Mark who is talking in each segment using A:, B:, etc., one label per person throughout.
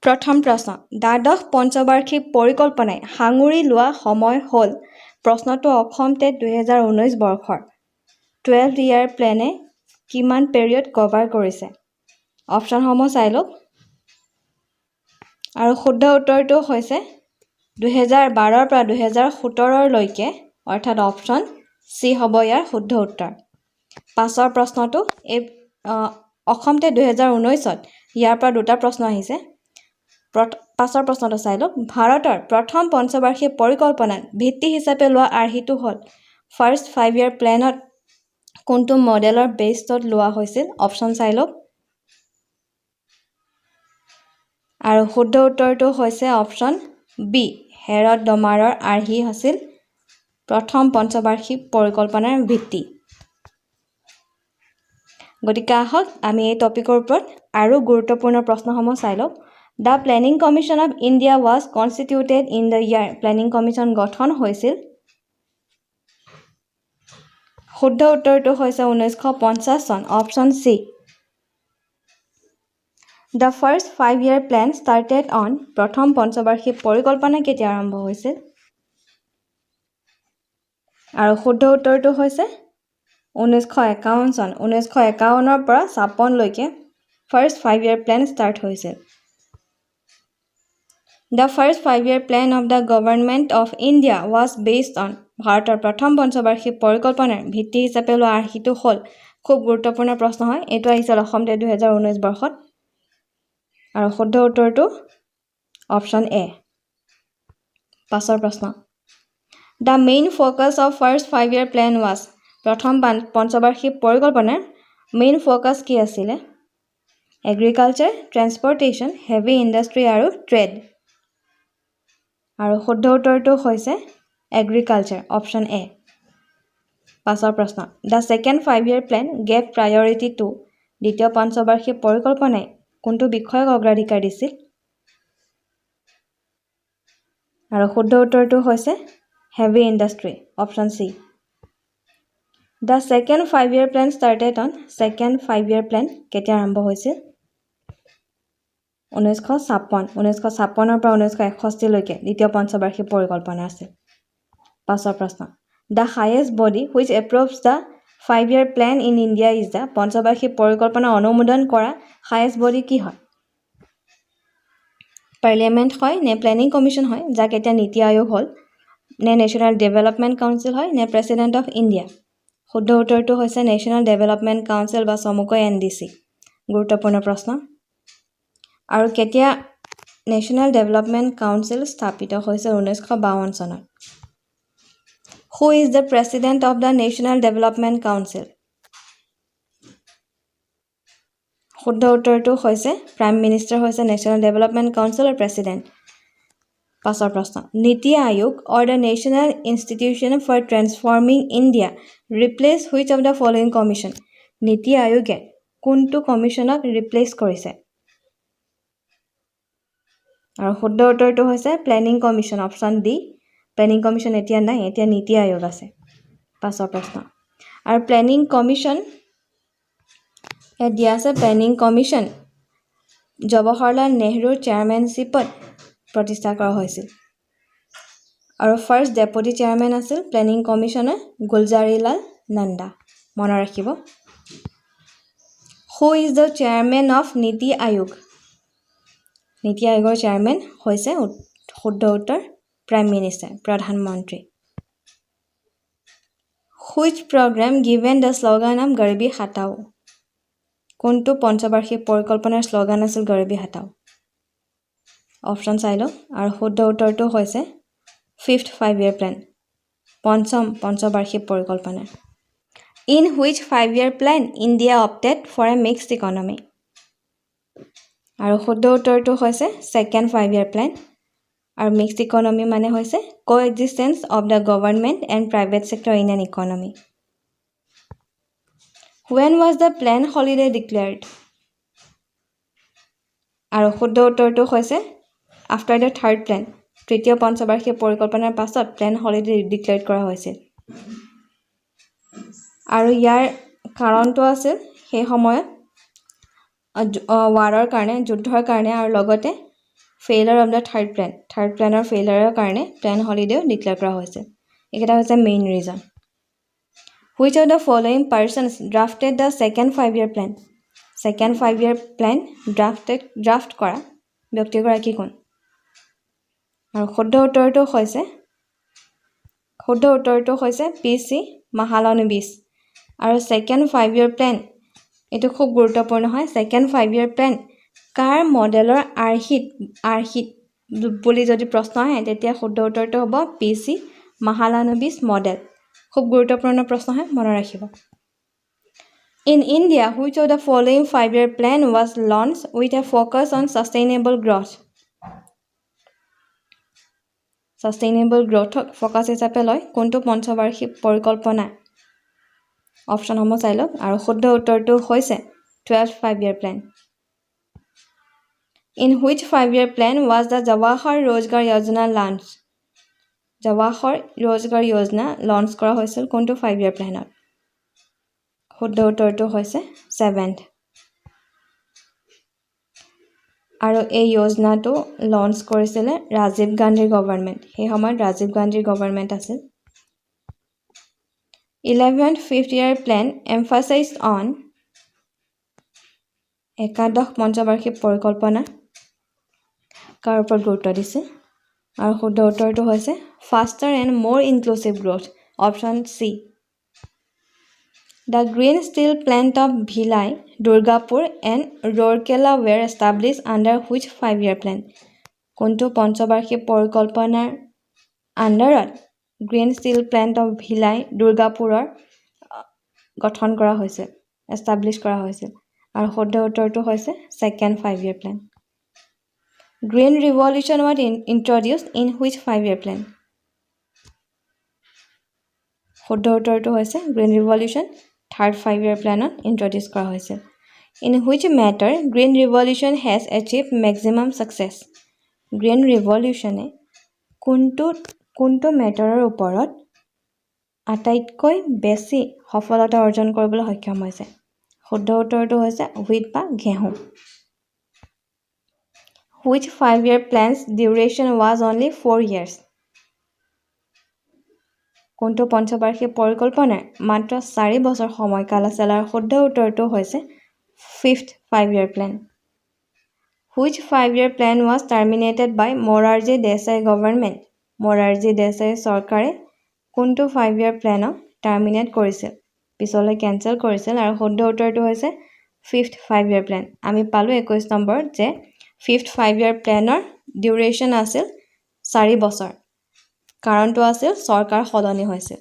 A: প্ৰথম প্ৰশ্ন দ্বাদশ পঞ্চবাৰ্ষিক পৰিকল্পনাই সাঙুৰি লোৱা সময় হ'ল প্ৰশ্নটো অসম টেট 2019 বৰ্ষৰ 12th ইয়াৰ প্লেনে কিমান পেৰিয়ড কভাৰ কৰিছে অপশ্যনসমূহ চাই লওক আৰু শুদ্ধ উত্তৰটো হৈছে 2012 পৰা 2017 লৈকে অৰ্থাৎ অপশ্যন সি হ'ব ইয়াৰ শুদ্ধ উত্তৰ পাছৰ প্ৰশ্নটো এই অসম টেট 2019ত ইয়াৰ পৰা দুটা প্ৰশ্ন আহিছে পাছৰ প্ৰশ্নটো চাই লওক ভাৰতৰ প্ৰথম পঞ্চবাৰ্ষিক পৰিকল্পনাত ভিত্তি হিচাপে লোৱা আৰ্হিটো হ'ল ফাৰ্ষ্ট 5 ইয়াৰ প্লেনত কোনটো মডেলৰ বেছছত লোৱা হৈছিল অপশ্যন চাই লওক আৰু শুদ্ধ উত্তৰটো হৈছে অপশ্যন বি হেৰড ডমাৰৰ আৰ্হি আছিল প্ৰথম পঞ্চবাৰ্ষিক পৰিকল্পনাৰ ভিত্তি গতিকে আহক আমি এই টপিকৰ ওপৰত আৰু গুৰুত্বপূৰ্ণ প্ৰশ্নসমূহ চাই লওক The Planning Commission of India was constituted in the year Planning Commission গঠন হৈছিল শুদ্ধ উত্তৰটো হৈছে 1950 চন option C The first 5-year plan started on প্ৰথম পঞ্চবাৰ্ষিক পৰিকল্পনা কেতিয়া আৰম্ভ হৈছিল আৰু শুদ্ধ উত্তৰটো হৈছে 1951 চন 1951 পৰা 56 লৈকে first 5-year plan start হৈছিল The first 5-year plan of the government of India was based on ভাৰতৰ প্ৰথম পঞ্চবাৰ্ষিক পৰিকল্পনাৰ ভিত্তি হিচাপে লোৱা আৰ্হিটো হ'ল খুব গুৰুত্বপূৰ্ণ প্ৰশ্ন হয় এইটো আহিছিল অসম টেট 2019 বৰ্ষত আৰু শুদ্ধ উত্তৰটো অপশ্যন এ পাছৰ প্ৰশ্ন The main focus of first 5-year plan was প্ৰথম পঞ্চবাৰ্ষিক পৰিকল্পনাৰ মেইন ফোকাস কি আছিলে এগ্ৰিকালচাৰ ট্ৰান্সপৰ্টেশ্যন হেভি ইণ্ডাষ্ট্ৰি আৰু ট্ৰেড আৰু শুদ্ধ উত্তৰটো হৈছে এগ্ৰিকালচাৰ অপশ্যন এ পাছৰ প্ৰশ্ন The second 5-year plan gave priority to দ্বিতীয় পঞ্চবাৰ্ষিক পৰিকল্পনাই কোনটো বিষয়ক অগ্ৰাধিকাৰ দিছিল আৰু শুদ্ধ উত্তৰটো হৈছে heavy industry option C The second 5-year plan started on second 5-year plan কেতিয়া আৰম্ভ হৈছিল 1956 পৰা 1961 লৈকে দ্বিতীয় পঞ্চবাৰ্ষিক পৰিকল্পনা আছিল পাছৰ প্ৰশ্ন The highest body which approves the 5-year plan in India is the পঞ্চবাৰ্ষিক পৰিকল্পনা অনুমোদন কৰা highest body কি হয় পাৰ্লিয়ামেন্ট হয় নে প্লেনিং কমিশন হয় যাক এটা নীতি আয়োগ হ'ল নে নেশ্যনেল ডেভেলপমেন্ট কাউন্সিল হয় নে প্ৰেসিডেন্ট অফ ইণ্ডিয়া শুদ্ধ উত্তৰটো হৈছে নেশ্যনেল ডেভেলপমেন্ট কাউন্সিল বা চমুকৈ এনডিসি গুৰুত্বপূৰ্ণ প্ৰশ্ন আৰু কেতিয়া নেশ্যনেল ডেভেলপমেন্ট কাউন্সিল স্থাপিত হৈছিল 1952 চনত Who is the president of the National Development Council শুদ্ধ উত্তৰটো হৈছে প্ৰাইম মিনিষ্টাৰ হৈছে নেশ্যনেল ডেভেলপমেন্ট কাউন্সিলৰ প্ৰেসিডেন্ট পাছৰ প্ৰশ্ন নীতি আয়োগ or the National Institution for Transforming India replace which of the following commission নীতি আয়োগে কোনটো কমিশনক ৰিপ্লেস কৰিছে আৰু শুদ্ধ উত্তৰটো হৈছে planning commission option D planning commission এতিয়া নাই এতিয়া নীতি আয়োগ আছে পাছৰ প্ৰশ্ন আৰু প্লেনিং কমিশন দিয়া আছে প্লেনিং কমিশন জৱাহৰলাল নেহৰুৰ চেয়াৰমেনশ্বিপত প্ৰতিষ্ঠা কৰা হৈছিল আৰু ফাৰ্ষ্ট ডেপুটি চেয়াৰমেন আছিল প্লেনিং কমিশনৰ গুলজাৰিলাল নন্দা মনত ৰাখিব Who is the chairman of নীতি আয়োগ নীতি আয়োগৰ চেয়াৰমেন হৈছে শুদ্ধ উত্তৰ প্ৰাইম মিনিষ্টাৰ প্ৰধানমন্ত্ৰী Which program given the slogan of গৰিবী হটাও কোনটো পঞ্চবাৰ্ষিক পৰিকল্পনাৰ শ্লোগান আছিল গৰিবী হটাও অপশ্যন চাই লওক আৰু শুদ্ধ উত্তৰটো হৈছে 5th 5-year plan পঞ্চম পঞ্চবাৰ্ষিক পৰিকল্পনা In which 5-year plan India opted for a mixed economy আৰু শুদ্ধ উত্তৰটো হৈছে second 5-year plan আৰু mixed economy মানে হৈছে coexistence of the government and private sector in an economy When was the plan holiday declared আৰু শুদ্ধ উত্তৰটো হৈছে after the third plan তৃতীয় পঞ্চবাৰ্ষিক পৰিকল্পনাৰ পাছত প্লেন হলিডে ডিক্লেয়াৰ কৰা হৈছিল আৰু ইয়াৰ কাৰণটো আছিল সেই সময়ত ৱাৰৰ কাৰণে যুদ্ধৰ কাৰণে আৰু লগতে ফেইলাৰ অফ দ্য থাৰ্ড প্লেনৰ ফেইলাৰৰ কাৰণে প্লেন হলিডেও ডিক্লেয়াৰ কৰা হৈছে এইকেইটা হৈছে main reason Which of the following persons drafted the second 5-year plan? Second 5-year plan draft কৰা ব্যক্তিগৰাকী কোন আৰু শুদ্ধ উত্তৰটো হৈছে PC Mahalanobis আৰু second 5-year plan এটো খুব গুৰুত্বপূৰ্ণ হয় second 5-year plan কাৰ মডেলৰ আৰ্হিত বুলি যদি প্ৰশ্ন আহে তেতিয়া শুদ্ধ উত্তৰটো হ'ব PC Mahalanobis মডেল খুব গুৰুত্বপূৰ্ণ প্ৰশ্ন হয় মনত ৰাখিব In India which of the following 5-year plan was launched with a focus on sustainable growth Sustainable growth focus হিচাপে লয় কোনটো পঞ্চবাৰ্ষিক পৰিকল্পনা অপচন সমূহ চাই লওক আৰু শুদ্ধ উত্তৰটো হৈছে 12th 5-year plan In which 5-year plan was the Jawahar Rozgar Yojana launched Jawahar Rozgar Yojana launch কৰা হৈছিল কোনটো 5-year planত শুদ্ধ উত্তৰটো হৈছে 7th আৰু এই যোজনাটো লঞ্চ কৰিছিল ৰাজীৱ গান্ধীৰ গভৰ্ণমেণ্ট সেই সময়ত ৰাজীৱ গান্ধীৰ গভৰ্ণমেণ্ট আছিল 11th 5th-year plan emphasized on একাদশ পঞ্চবাৰ্ষিক পৰিকল্পনা কাৰ ওপৰত গুৰুত্ব দিছে আৰু শুদ্ধ উত্তৰটো হৈছে faster and more inclusive growth option C The green steel plant of Bhilai, Durgapur and Rourkela were established under which 5-year plan? কোনটো পঞ্চবাৰ্ষিক পৰিকল্পনাৰ আন্ডাৰত গ্ৰীণ ষ্টিল প্লান্ট অফ ভিলাই দুৰ্গাপুৰৰ গঠন কৰা হৈছিল এষ্টাবলিছ কৰা হৈছিল আৰু শুদ্ধ উত্তৰটো হৈছে second 5-year plan Green revolution was introduced in which 5-year plan? শুদ্ধ উত্তৰটো হৈছে green revolution third 5-year planত introduce কৰা হৈছিল In which matter Green Revolution has achieved maximum success? Green Revolution কোনটো মেটাৰৰ ওপৰত আটাইতকৈ বেছি সফলতা অৰ্জন কৰিবলৈ সক্ষম হৈছে শুদ্ধ উত্তৰটো হৈছে wheat বা ঘেঁহু Which 5-year plan's duration was only 4 years? কোনটো পঞ্চবাৰ্ষিক পৰিকল্পনাৰ মাত্ৰ 4 বছৰ সময়কাল আছিল আৰু শুদ্ধ উত্তৰটো হৈছে 5th 5-year plan Which 5-year plan was terminated by Morarji Desai government Morarji Desai চৰকাৰে কোনটো 5-year plan terminate কৰিছিল পিছলৈ কেনসেল কৰিছিল আৰু শুদ্ধ উত্তৰটো হৈছে 5th 5-year plan আমি পালো 21 নম্বৰত যে 5th 5-year planৰ duration আছিল 4 বছৰ কাৰণটো আছিল চৰকাৰ সলনি হৈছিল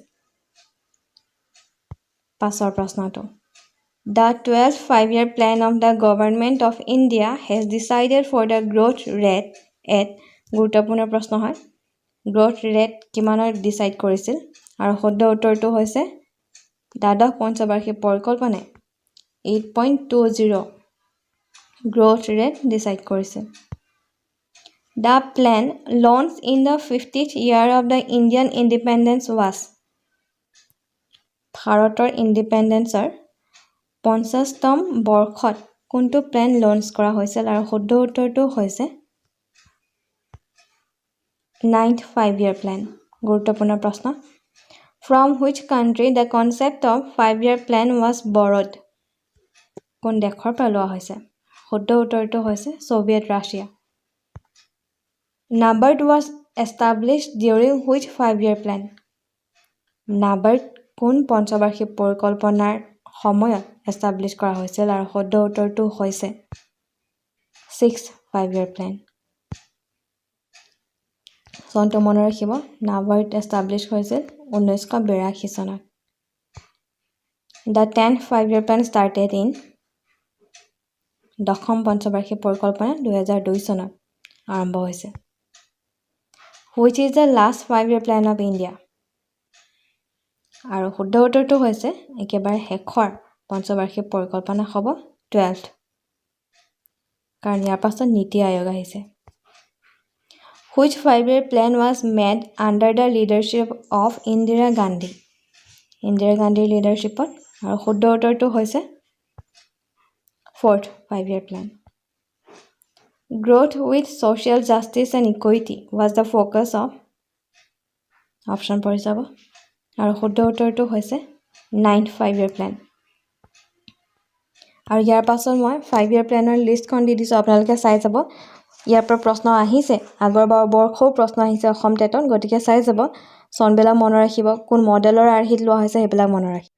A: পাছৰ প্ৰশ্নটো The 12th 5-year plan of the government of India has decided for the growth rate at গুৰুত্বপূৰ্ণ প্ৰশ্ন হয় growth rate কিমানৰ ডিসাইড কৰিছিল আৰু শুদ্ধ উত্তৰটো হৈছে দ্বাদশ পঞ্চবাৰ্ষিক পৰিকল্পনাই 8.20 growth rate ডিসাইড কৰিছিল The plan launched in the 50th year of the Indian independence was ভাৰতৰ ইন্ডিপেন্ডেন্সৰ 50তম বৰ্ষত কোনটো প্লেন লঞ্চ কৰা হৈছিল আৰু শুদ্ধ উত্তৰটো হৈছে 9th 5-year plan গুৰুত্বপূৰ্ণ প্ৰশ্ন From which country the concept of 5-year plan was borrowed কোন দেশৰ পৰা লোৱা হৈছে শুদ্ধ উত্তৰটো হৈছে Soviet Russia NABARD was established during which 5-year plan? NABARD কোন পঞ্চবাৰ্ষিক পৰিকল্পনাৰ সময়ত এষ্টাবলিছ কৰা হৈছিল আৰু শুদ্ধ উত্তৰটো হৈছে 6th 5-year plan চনটো মনত ৰাখিব NABARD এষ্টাবলিছ হৈছিল 1982 চনত The 10th 5-year plan started in দশম পঞ্চবাৰ্ষিক পৰিকল্পনা 2002 চনত আৰম্ভ হৈছে Which is the last 5-year plan of India? আৰু শুদ্ধ উত্তৰটো হৈছে একেবাৰে শেষৰ পঞ্চবাৰ্ষিক পৰিকল্পনা হ'ব 12th কাৰণ ইয়াৰ পাছত নীতি আয়োগ আহিছে Which 5-year plan was made under the leadership of Indira Gandhi? Indira Gandhiৰ leadershipত আৰু শুদ্ধ উত্তৰটো হৈছে 4th 5-year plan Growth with social justice and equity was the focus of option পঢ়ি যাব আৰু শুদ্ধ উত্তৰটো হৈছে 9th 5-year plan আৰু ইয়াৰ পাছত মই 5-year প্লেনৰ লিষ্টখন দি দিছোঁ আপোনালোকে চাই যাব ইয়াৰ পৰা প্ৰশ্ন আহিছে আগৰবাৰ বৰ খুব প্ৰশ্ন আহিছে অসম টেটত গতিকে চাই যাব চনবিলাক মনত ৰাখিব কোন মডেলৰ আৰ্হিত লোৱা হৈছে সেইবিলাক মনত ৰাখিব